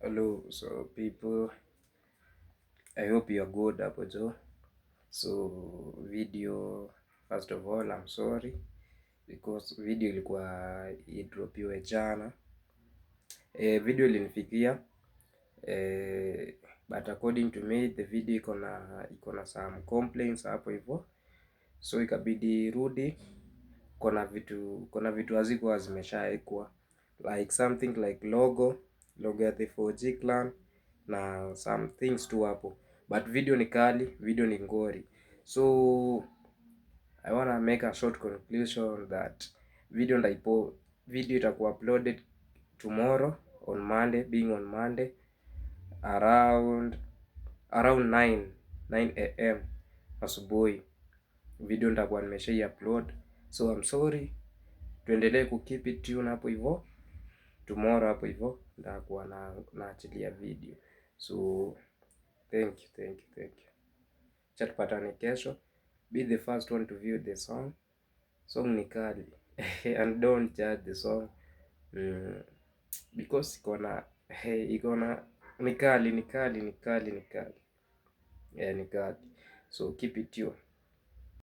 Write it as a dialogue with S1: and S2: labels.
S1: Hello, so people, I hope you're good hapo jo. So video, first of all, I'm sorry because video ilikuwa idropiwe jana. Video ilinifikia but according to me the video iko na some complaints hapo hivyo, so ikabidi rudi. Kuna vitu hazikuwa zimeshaekwa, like something like logo ya the 4G clan na some things tu hapo, but video ni kali, video ni ngori. So I wanna make a short conclusion that video itakuwa uploaded tomorrow on Monday, being on Monday around 9 am asubuhi. Video nitakuwa nimeshai upload, so I'm sorry. Tuendelee ku keep it tune hapo hivyo, tomorrow hapo hivyo nitakuwa naachilia video. So thank you. Chatupatane kesho. Be the first one to view the song. Song ni kali and don't judge the song because iko na ni kali. Yeah, ni kali. So keep it tuned.